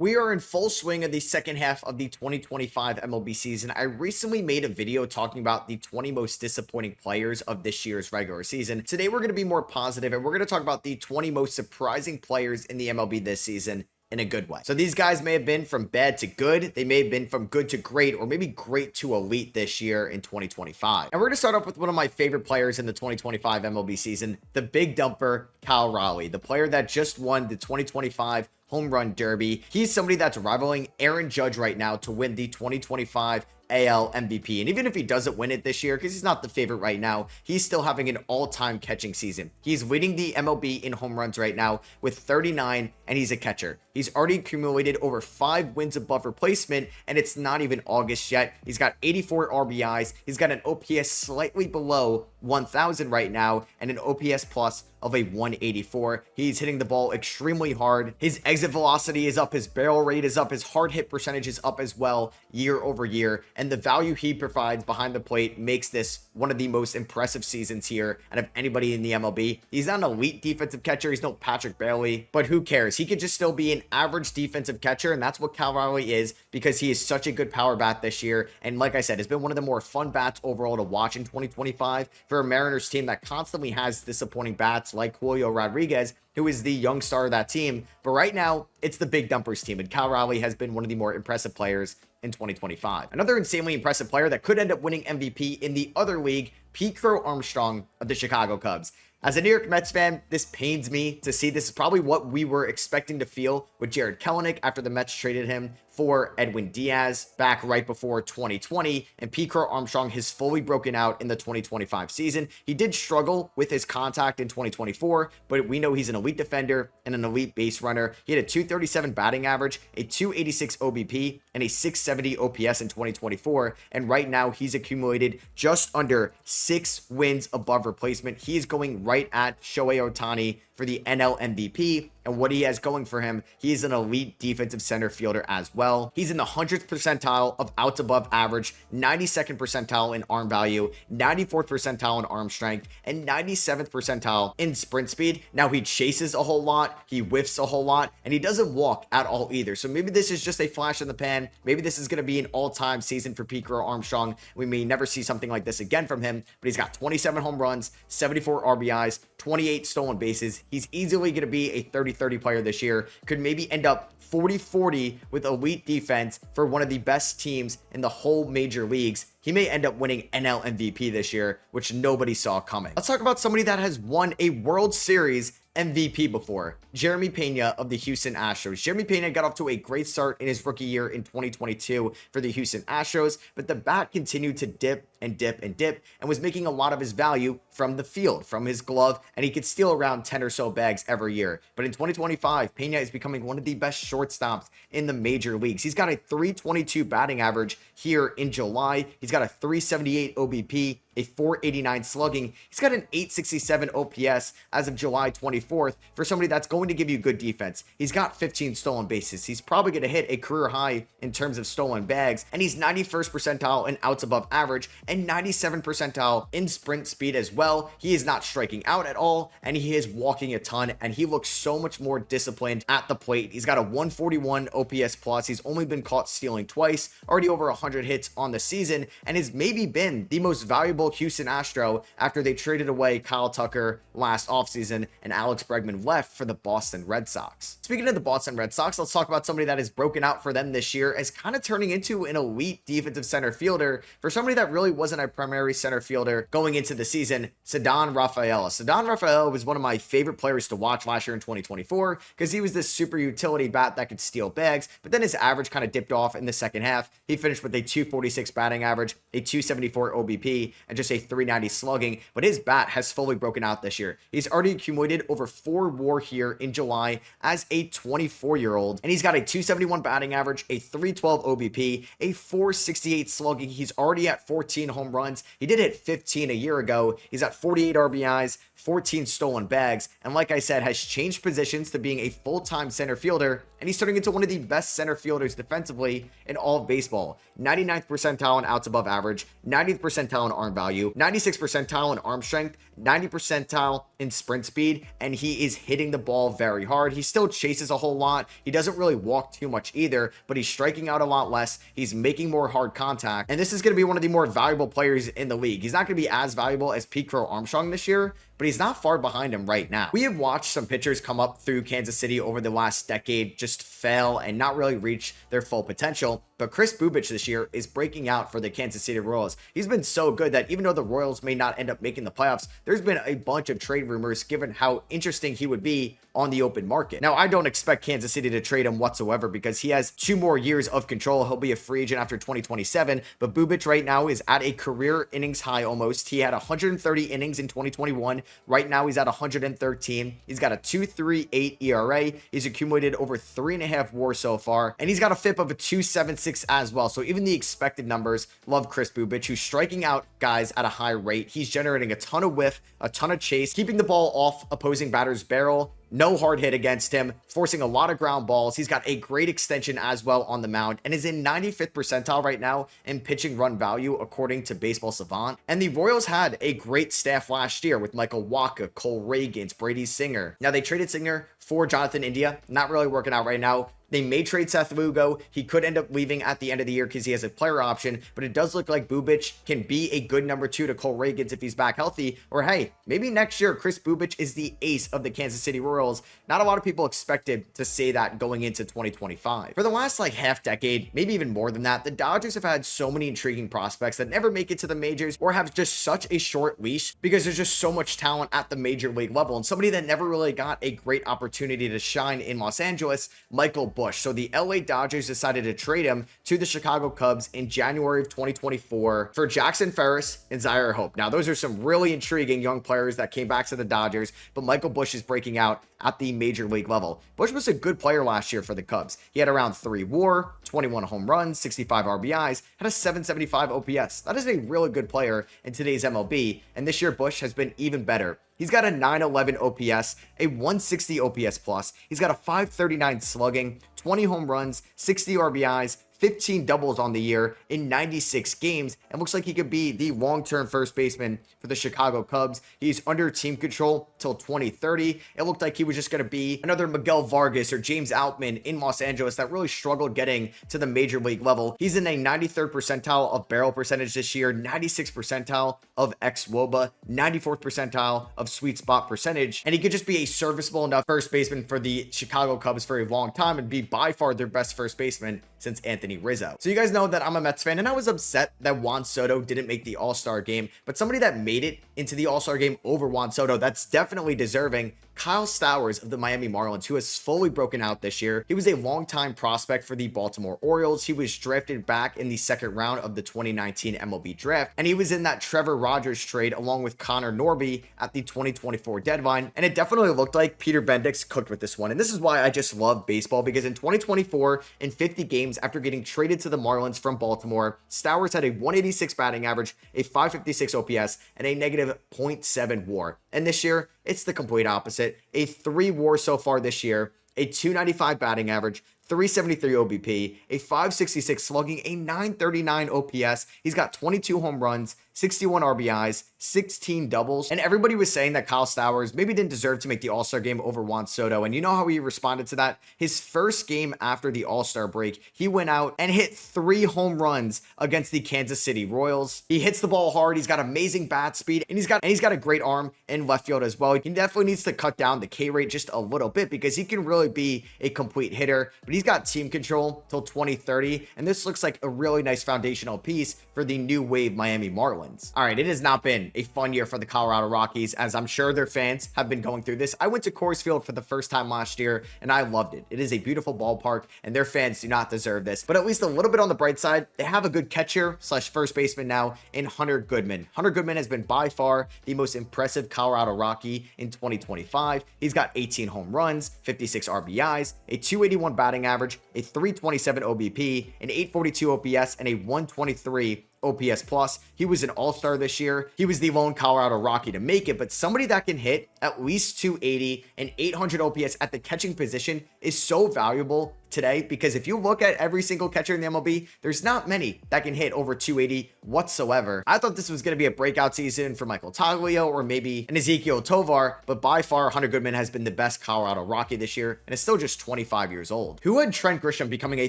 We are in full swing of the second half of the 2025 MLB season. I recently made a video talking about the 20 most disappointing players of this year's regular season. Today, we're going to be more positive and we're going to talk about the 20 most surprising players in the MLB this season in a good way. So these guys may have been from bad to good. They may have been from good to great, or maybe great to elite this year in 2025. And we're going to start off with one of my favorite players in the 2025 MLB season, the big dumper, Raleigh, the player that just won the 2025 Home Run Derby. He's somebody that's rivaling Aaron Judge right now to win the 2025 AL MVP. And even if he doesn't win it this year, because he's not the favorite right now, he's still having an all-time catching season. He's leading the MLB in home runs right now with 39, and he's a catcher. He's already accumulated over 5 wins above replacement, and it's not even August yet. He's got 84 RBIs. He's got an OPS slightly below 1,000 right now, and an OPS plus of a 184. He's hitting the ball extremely hard. His exit velocity is up. His barrel rate is up. His hard hit percentage is up as well year over year. And the value he provides behind the plate makes this one of the most impressive seasons here out of anybody in the MLB. He's not an elite defensive catcher. He's no Patrick Bailey, but who cares? He could just still be an average defensive catcher, and that's what Raleigh is, because he is such a good power bat this year. And like I said, it's been one of the more fun bats overall to watch in 2025 for a Mariners team that constantly has disappointing bats like Julio Rodriguez, who is the young star of that team. But right now, it's the big dumpers team, and Raleigh has been one of the more impressive players in 2025. Another insanely impressive player that could end up winning MVP in the other league, Crow-Armstrong of the Chicago Cubs. As a New York Mets fan, this pains me to see. This is probably what we were expecting to feel with Jarred Kelenic after the Mets traded him for Edwin Diaz back right before 2020, and Crow-Armstrong has fully broken out in the 2025 season. He did struggle with his contact in 2024, but we know he's an elite defender and an elite base runner. He had a 237 batting average, a 286 OBP, and a 670 OPS in 2024, and right now he's accumulated just under 6 wins above replacement. He is going right at Shohei Ohtani for the NL MVP, and what he has going for him, he is an elite defensive center fielder as well. He's in the 100th percentile of outs above average, 92nd percentile in arm value, 94th percentile in arm strength, and 97th percentile in sprint speed. Now, he chases a whole lot, he whiffs a whole lot, and he doesn't walk at all either. So maybe this is just a flash in the pan. Maybe this is going to be an all-time season for Crow-Armstrong. We may never see something like this again from him, but he's got 27 home runs, 74 RBIs, 28 stolen bases. He's easily going to be a 30-30 player this year. Could maybe end up 40-40 with elite defense for one of the best teams in the whole major leagues. He may end up winning NL MVP this year, which nobody saw coming. Let's talk about somebody that has won a World Series MVP before, Jeremy Pena of the Houston Astros. Jeremy Pena got off to a great start in his rookie year in 2022 for the Houston Astros, but the bat continued to dip and dip and dip, and was making a lot of his value from the field, from his glove, and he could steal around 10 or so bags every year. But in 2025, Pena is becoming one of the best shortstops in the major leagues. He's got a 322 batting average here in July. He's got a 378 OBP, a 489 slugging. He's got an 867 OPS as of July 24th for somebody that's going to give you good defense. He's got 15 stolen bases. He's probably going to hit a career high in terms of stolen bags, and he's 91st percentile in outs above average and 97th percentile in sprint speed as well. He is not striking out at all, and he is walking a ton, and he looks so much more disciplined at the plate. He's got a 141 OPS plus. He's only been caught stealing twice, already over 100 hits on the season, and has maybe been the most valuable Houston Astro after they traded away Kyle Tucker last offseason and Alex Bregman left for the Boston Red Sox. Speaking of the Boston Red Sox, let's talk about somebody that has broken out for them this year as kind of turning into an elite defensive center fielder for somebody that really wasn't a primary center fielder going into the season, Ceddanne Rafaela. Ceddanne Rafaela was one of my favorite players to watch last year in 2024 because he was this super utility bat that could steal bags, but then his average kind of dipped off in the second half. He finished with a 246 batting average, a 274 OBP, and just a 390 slugging, but his bat has fully broken out this year. He's already accumulated over 4 WAR here in July as a 24-year-old, and he's got a 271 batting average, a 312 OBP, a 468 slugging. He's already at 14 home runs. He did hit 15 a year ago. He's at 48 RBIs, 14 stolen bags, and like I said, has changed positions to being a full-time center fielder, and he's turning into one of the best center fielders defensively in all of baseball. 99th percentile in outs above average, 90th percentile in arm value, 96th percentile in arm strength, 90th percentile in sprint speed, and he is hitting the ball very hard. He still chases a whole lot. He doesn't really walk too much either, but he's striking out a lot less. He's making more hard contact, and this is going to be one of the more valuable players in the league. He's not going to be as valuable as Crow-Armstrong this year, but he's not far behind him right now. We have watched some pitchers come up through Kansas City over the last decade just fail and not really reach their full potential, but Kris Bubich this year is breaking out for the Kansas City Royals. He's been so good that even though the Royals may not end up making the playoffs, there's been a bunch of trade rumors given how interesting he would be on the open market. Now, I don't expect Kansas City to trade him whatsoever because he has 2 more years of control. He'll be a free agent after 2027, but Bubich right now is at a career innings high almost. He had 130 innings in 2021. Right now, he's at 113. He's got a 2.38 ERA. He's accumulated over 3.5 WAR so far, and he's got a FIP of a 2.76 as well. So even the expected numbers love Kris Bubich, who's striking out guys at a high rate. He's generating a ton of whiff, a ton of chase, keeping the ball off opposing batters' barrel. No hard hit against him, forcing a lot of ground balls. He's got a great extension as well on the mound and is in 95th percentile right now in pitching run value according to Baseball Savant. And the Royals had a great staff last year with Michael Wacha, Cole Ragans, Brady Singer. Now they traded Singer for Jonathan India. Not really working out right now. They may trade Seth Lugo. He could end up leaving at the end of the year because he has a player option, but it does look like Bubich can be a good number 2 to Cole Ragans if he's back healthy. Or hey, maybe next year Kris Bubich is the ace of the Kansas City Royals. Not a lot of people expected to say that going into 2025. For the last half decade, maybe even more than that, the Dodgers have had so many intriguing prospects that never make it to the majors or have just such a short leash because there's just so much talent at the major league level. And somebody that never really got a great opportunity to shine in Los Angeles, Michael Busch. So the LA Dodgers decided to trade him to the Chicago Cubs in January of 2024 for Jackson Ferris and Zaire Hope. Now, those are some really intriguing young players that came back to the Dodgers, but Michael Busch is breaking out at the major league level. Busch was a good player last year for the Cubs. He had around 3 WAR, 21 home runs, 65 RBIs, had a 775 OPS. That is a really good player in today's MLB, and this year Busch has been even better. He's got a 911 OPS, a 160 OPS plus. He's got a 539 slugging, 20 home runs, 60 RBIs, 15 doubles on the year in 96 games, and looks like he could be the long-term first baseman for the Chicago Cubs. He's under team control till 2030. It looked like he was just going to be another Miguel Vargas or James Outman in Los Angeles that really struggled getting to the major league level. He's in a 93rd percentile of barrel percentage this year, 96th percentile of xWOBA, 94th percentile of sweet spot percentage, and he could just be a serviceable enough first baseman for the Chicago Cubs for a long time and be by far their best first baseman since Anthony Rizzo. So you guys know that I'm a Mets fan, and I was upset that Juan Soto didn't make the All-Star game, but somebody that made it into the All-Star game over Juan Soto that's definitely deserving, Kyle Stowers of the Miami Marlins, who has fully broken out this year. He was a longtime prospect for the Baltimore Orioles. He was drafted back in the 2nd round of the 2019 MLB draft, and he was in that Trevor Rogers trade along with Connor Norby at the 2024 deadline, and it definitely looked like Peter Bendix cooked with this one. And this is why I just love baseball, because in 2024, in 50 games after getting traded to the Marlins from Baltimore, Stowers had a 186 batting average, a 556 OPS, and a negative 0.7 WAR. And this year, it's the complete opposite. A 3 WAR so far this year, a 295 batting average, 373 OBP, a 566 slugging, a 939 OPS. He's got 22 home runs, 61 RBIs, 16 doubles. And everybody was saying that Kyle Stowers maybe didn't deserve to make the All-Star game over Juan Soto. And you know how he responded to that? His first game after the All-Star break, he went out and hit 3 home runs against the Kansas City Royals. He hits the ball hard. He's got amazing bat speed, and he's got a great arm in left field as well. He definitely needs to cut down the K rate just a little bit because he can really be a complete hitter, but he's got team control till 2030. And this looks like a really nice foundational piece for the new wave Miami Marlins. All right, it has not been a fun year for the Colorado Rockies, as I'm sure their fans have been going through this. I went to Coors Field for the first time last year, and I loved it. It is a beautiful ballpark, and their fans do not deserve this. But at least a little bit on the bright side, they have a good catcher slash first baseman now in Hunter Goodman. Hunter Goodman has been by far the most impressive Colorado Rocky in 2025. He's got 18 home runs, 56 RBIs, a 281 batting average, a 327 OBP, an 842 OPS, and a 123 OPS plus. He was an all-star this year. He was the lone Colorado Rocky to make it, but somebody that can hit at least 280 and 800 OPS at the catching position is so valuable today, because if you look at every single catcher in the MLB, there's not many that can hit over 280 whatsoever. I thought this was going to be a breakout season for Michael Taglio or maybe an Ezekiel Tovar, but by far Hunter Goodman has been the best Colorado Rocky this year and is still just 25 years old. Who had Trent Grisham becoming a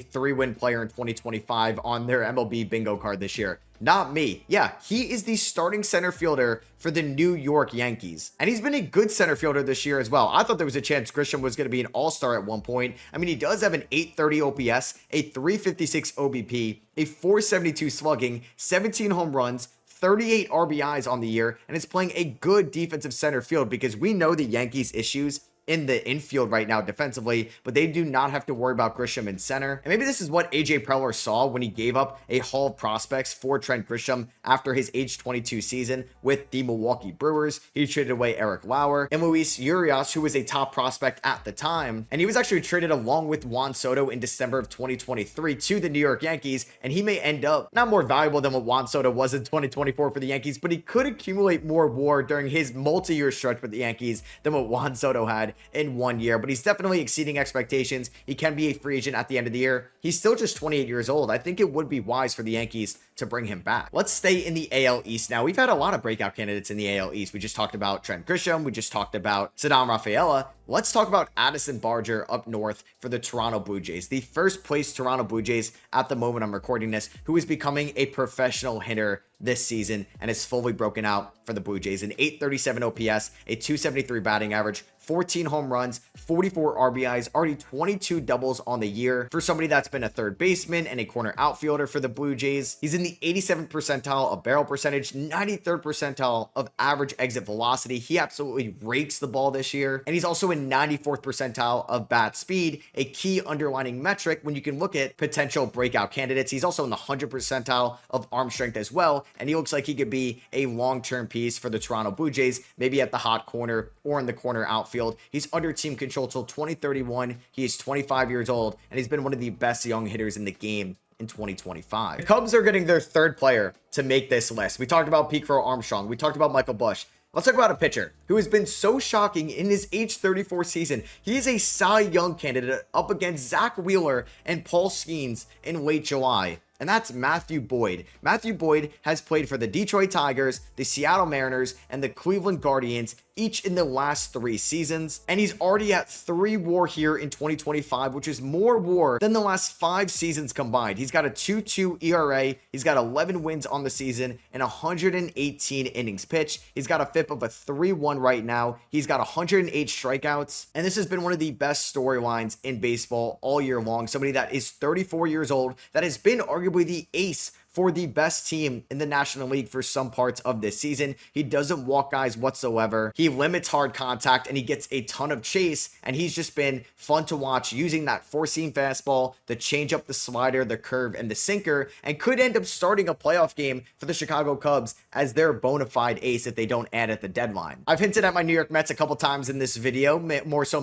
3-win player in 2025 on their MLB bingo card this year? Not me. Yeah, he is the starting center fielder for the New York Yankees. And he's been a good center fielder this year as well. I thought there was a chance Grisham was going to be an all-star at one point. I mean, he does have an 830 OPS, a 356 OBP, a 472 slugging, 17 home runs, 38 RBIs on the year, and is playing a good defensive center field, because we know the Yankees' issues in the infield right now defensively, but they do not have to worry about Grisham in center. And maybe this is what AJ Preller saw when he gave up a haul of prospects for Trent Grisham after his age 22 season with the Milwaukee Brewers. He traded away Eric Lauer and Luis Urias, who was a top prospect at the time, and he was actually traded along with Juan Soto in December of 2023 to the New York Yankees, and he may end up not more valuable than what Juan Soto was in 2024 for the Yankees, but he could accumulate more WAR during his multi-year stretch with the Yankees than what Juan Soto had in 1 year, but he's definitely exceeding expectations. He can be a free agent at the end of the year. He's still just 28 years old. I think it would be wise for the Yankees to bring him back. Let's stay in the AL East now. We've had a lot of breakout candidates in the AL East. We just talked about Trent Grisham. We just talked about Ceddanne Rafaela. Let's talk about Addison Barger up north for the Toronto Blue Jays, the first place Toronto Blue Jays at the moment I'm recording this, who is becoming a professional hitter this season and is fully broken out for the Blue Jays. An 837 OPS, a 273 batting average, 14 home runs, 44 RBIs, already 22 doubles on the year for somebody that's been a third baseman and a corner outfielder for the Blue Jays. He's in the 87th percentile of barrel percentage, 93rd percentile of average exit velocity. He absolutely rakes the ball this year. And he's also in 94th percentile of bat speed, a key underlining metric when you can look at potential breakout candidates. He's also in the 100th percentile of arm strength as well. And he looks like he could be a long-term piece for the Toronto Blue Jays, maybe at the hot corner or in the corner outfield. He's under team control till 2031. He is 25 years old, and he's been one of the best young hitters in the game in 2025. The Cubs are getting their third player to make this list. We talked about Crow-Armstrong. We talked about Michael Busch. Let's talk about a pitcher who has been so shocking in his age 34 season. He is a Cy Young candidate up against Zach Wheeler and Paul Skeens in late July. And that's Matthew Boyd. Matthew Boyd has played for the Detroit Tigers, the Seattle Mariners, and the Cleveland Guardians, each in the last 3 seasons. And he's already at 3 WAR here in 2025, which is more WAR than the last 5 seasons combined. He's got a 2.2 ERA. He's got 11 wins on the season and 118 innings pitched. He's got a FIP of a 3.1 right now. He's got 108 strikeouts. And this has been one of the best storylines in baseball all year long. Somebody that is 34 years old, that has been arguably the ace for the best team in the National League for some parts of this season. He doesn't walk guys whatsoever. He limits hard contact and he gets a ton of chase, and he's just been fun to watch using that 4-seam fastball, the changeup, the slider, the curve, and the sinker, and could end up starting a playoff game for the Chicago Cubs as their bona fide ace if they don't add at the deadline. I've hinted at my New York Mets a couple times in this video, more so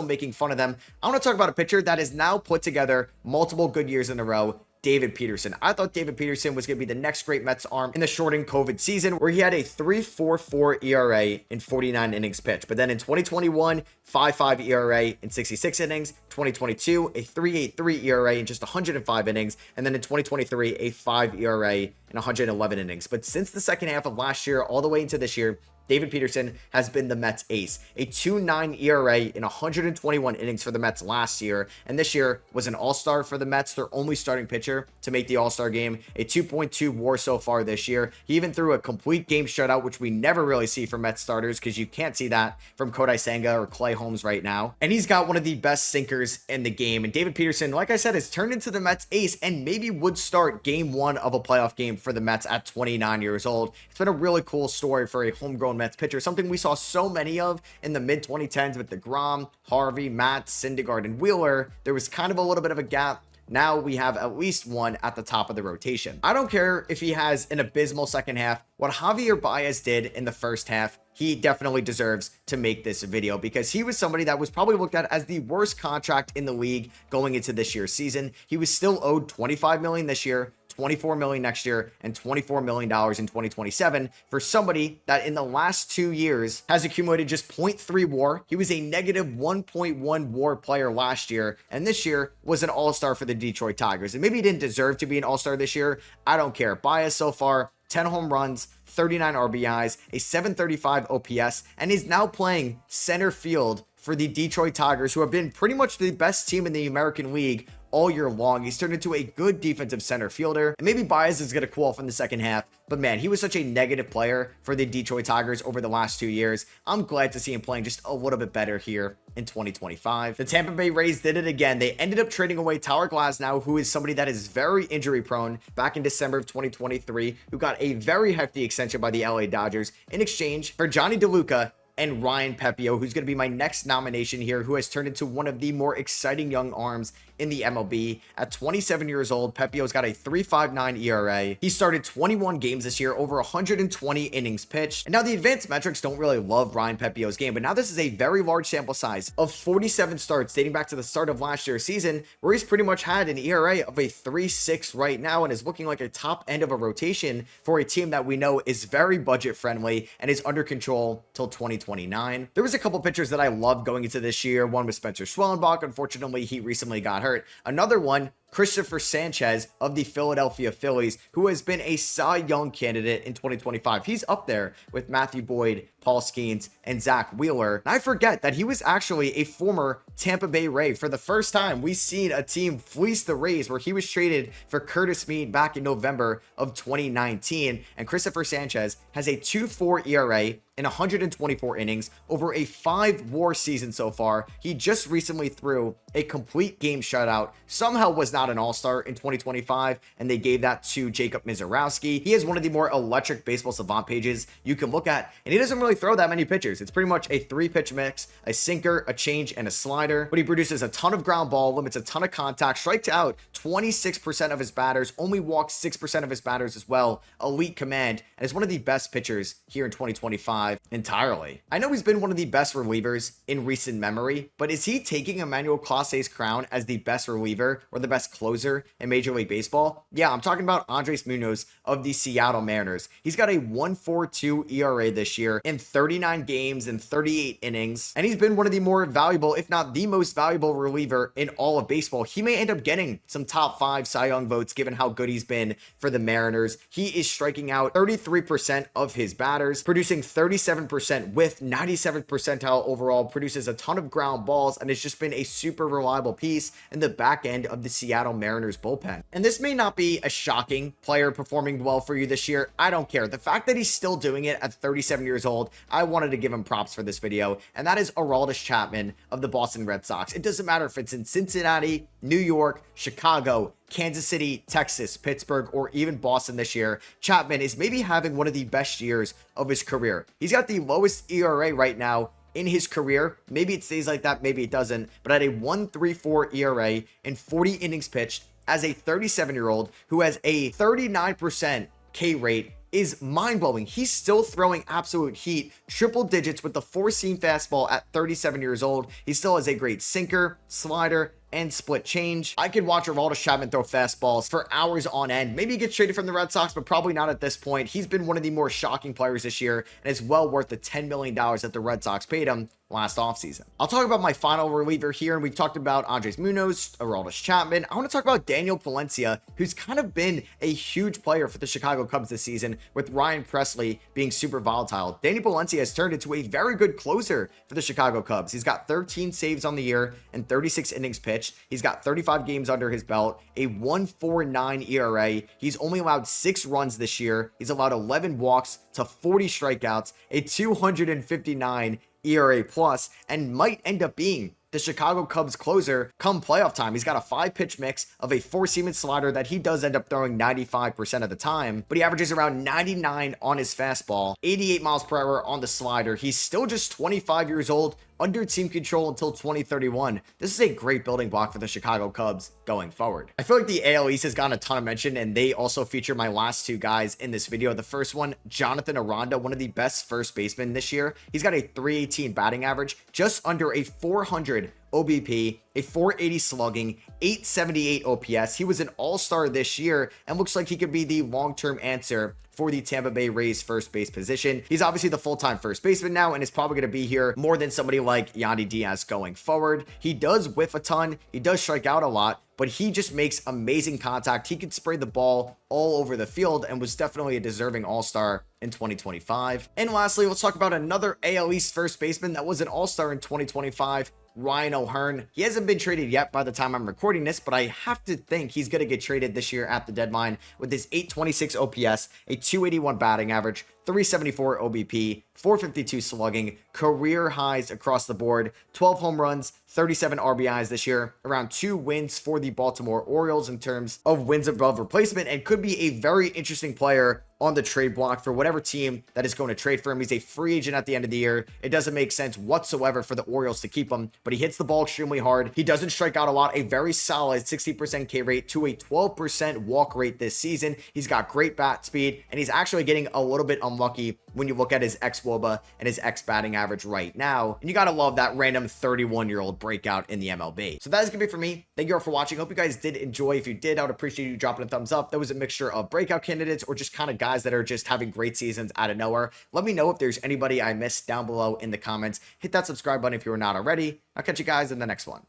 making fun of them. I want to talk about a pitcher that has now put together multiple good years in a row, David Peterson. I thought David Peterson was going to be the next great Mets arm in the shortened COVID season, where he had a 3.44 ERA in 49 innings pitched. But then in 2021, 5.5 ERA in 66 innings. 2022, a 3.83 ERA in just 105 innings. And then in 2023, a 5 ERA in 111 innings. But since the second half of last year all the way into this year, David Peterson has been the Mets ace. A 2.9 ERA in 121 innings for the Mets last year, and this year was an all-star for the Mets, their only starting pitcher to make the all-star game. A 2.2 WAR so far this year. He even threw a complete game shutout, which we never really see from Mets starters, because you can't see that from Kodai Senga or Clay Holmes right now. And he's got one of the best sinkers in the game. And David Peterson, like I said, has turned into the Mets ace and maybe would start game 1 of a playoff game for the Mets at 29 years old. It's been a really cool story for a homegrown Mets pitcher, something we saw so many of in the mid-2010s with DeGrom, Harvey, Matt, Syndergaard, and Wheeler. There was kind of a little bit of a gap now we have at least one at the top of the rotation. I don't care if he has an abysmal second half. What Javier Baez did in the first half, he definitely deserves to make this video, because he was somebody that was probably looked at as the worst contract in the league going into this year's season. He was still owed $25 million this year, $24 million next year, and $24 million in 2027 for somebody that in the last 2 years has accumulated just 0.3 WAR. He was a negative 1.1 WAR player last year, and this year was an all-star for the Detroit Tigers. And maybe he didn't deserve to be an all-star this year. I don't care. Baez so far, 10 home runs, 39 RBIs, a 735 OPS, and is now playing center field for the Detroit Tigers, who have been pretty much the best team in the American League all year long. He's turned into a good defensive center fielder, and maybe Baez is going to cool off in the second half, but man, he was such a negative player for the Detroit Tigers over the last 2 years. I'm glad to see him playing just a little bit better here in 2025. The Tampa Bay Rays did it again. They ended up trading away Tyler Glasnow, who is somebody that is very injury prone, back in December of 2023, who got a very hefty extension by the LA Dodgers in exchange for Johnny DeLuca and Ryan Pepiot, who's going to be my next nomination here, who has turned into one of the more exciting young arms in the MLB. At 27 years old, Pepiot's got a 3.59 ERA. He started 21 games this year, over 120 innings pitched. And now the advanced metrics don't really love Ryan Pepiot's game, but now this is a very large sample size of 47 starts dating back to the start of last year's season, where he's pretty much had an ERA of a 3.6 right now and is looking like a top end of a rotation for a team that we know is very budget friendly and is under control till 2029. There was a couple pitchers that I loved going into this year. One was Spencer Schwellenbach. Unfortunately, he recently got hurt. Another one, Christopher Sanchez of the Philadelphia Phillies, who has been a Cy Young candidate in 2025. He's up there with Matthew Boyd, Paul Skeens, and Zach Wheeler. And I forget that he was actually a former Tampa Bay Ray. For the first time, we've seen a team fleece the Rays, where he was traded for Curtis Mead back in November of 2019. And Christopher Sanchez has a 2.4 ERA in 124 innings over a 5 WAR season so far. He just recently threw a complete game shutout, somehow was not an all-star in 2025, and they gave that to Jacob Mizorowski. He has one of the more electric baseball savant pages you can look at, and he doesn't really throw that many pitches. It's pretty much a 3-pitch mix, a sinker, a change, and a slider, but he produces a ton of ground ball, limits a ton of contact, strikes out 26% of his batters, only walks 6% of his batters as well. Elite command, and is one of the best pitchers here in 2025 entirely. I know he's been one of the best relievers in recent memory, but is he taking Emmanuel Clase's crown as the best reliever or the best closer in Major League Baseball? Yeah, I'm talking about Andres Munoz of the Seattle Mariners. He's got a 1.42 ERA this year in 39 games and 38 innings, and he's been one of the more valuable, if not the most valuable reliever in all of baseball. He may end up getting some top 5 Cy Young votes given how good he's been for the Mariners. He is striking out 33% of his batters, producing 37% with 97th percentile overall, produces a ton of ground balls, and has just been a super reliable piece in the back end of the Seattle Mariners bullpen. And this may not be a shocking player performing well for you this year. I don't care. The fact that he's still doing it at 37 years old, I wanted to give him props for this video, and that is Aroldis Chapman of the Boston Red Sox. It doesn't matter if it's in Cincinnati, New York, Chicago, Kansas City, Texas, Pittsburgh, or even Boston this year. Chapman is maybe having one of the best years of his career. He's got the lowest ERA right now in his career. Maybe it stays like that, maybe it doesn't, but at a 1.34 ERA in 40 innings pitched as a 37-year-old who has a 39% K rate is mind-blowing. He's still throwing absolute heat, triple digits with the 4-seam fastball at 37 years old. He still has a great sinker, slider, and split change. I could watch Aroldis Chapman throw fastballs for hours on end. Maybe he gets traded from the Red Sox, but probably not at this point. He's been one of the more shocking players this year, and is well worth the $10 million that the Red Sox paid him last offseason. I'll talk about my final reliever here, and we've talked about Andres Munoz, Aroldis Chapman. I want to talk about Daniel Palencia, who's kind of been a huge player for the Chicago Cubs this season, with Ryan Presley being super volatile. Daniel Palencia has turned into a very good closer for the Chicago Cubs. He's got 13 saves on the year and 36 innings pitched. He's got 35 games under his belt, a 1.49 ERA. He's only allowed 6 runs this year. He's allowed 11 walks to 40 strikeouts, a 259 ERA plus, and might end up being the Chicago Cubs closer come playoff time. He's got a 5-pitch mix of a 4-seam slider that he does end up throwing 95% of the time, but he averages around 99 on his fastball, 88 miles per hour on the slider. He's still just 25 years old, under team control until 2031. This is a great building block for the Chicago Cubs going forward. I feel like the AL East has gotten a ton of mention, and they also feature my last two guys in this video. The first one, Jonathan Aranda, one of the best first basemen this year. He's got a 318 batting average, just under a 400 OBP, a 480 slugging, 878 OPS. He was an all-star this year and looks like he could be the long-term answer for the Tampa Bay Rays first base position. He's obviously the full-time first baseman now and is probably going to be here more than somebody like Yandy Diaz going forward. He does whiff a ton. He does strike out a lot, but he just makes amazing contact. He could spray the ball all over the field and was definitely a deserving all-star in 2025. And lastly, let's talk about another AL East first baseman that was an all-star in 2025, Ryan O'Hearn. He hasn't been traded yet by the time I'm recording this, but I have to think he's going to get traded this year at the deadline with his 826 OPS, a 281 batting average, 374 OBP, 452 slugging, career highs across the board, 12 home runs, 37 RBIs this year, around 2 wins for the Baltimore Orioles in terms of wins above replacement, and could be a very interesting player on the trade block for whatever team that is going to trade for him. He's a free agent at the end of the year. It doesn't make sense whatsoever for the Orioles to keep him, but he hits the ball extremely hard. He doesn't strike out a lot, a very solid 60% K rate to a 12% walk rate this season. He's got great bat speed, and he's actually getting a little bit unlucky when you look at his xWOBA and his X batting average right now. And you got to love that random 31-year-old breakout in the MLB. So that is going to be it for me. Thank you all for watching. Hope you guys did enjoy. If you did, I would appreciate you dropping a thumbs up. That was a mixture of breakout candidates or just kind of guys that are just having great seasons out of nowhere. Let me know if there's anybody I missed down below in the comments. Hit that subscribe button if you're not already. I'll catch you guys in the next one.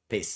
Peace.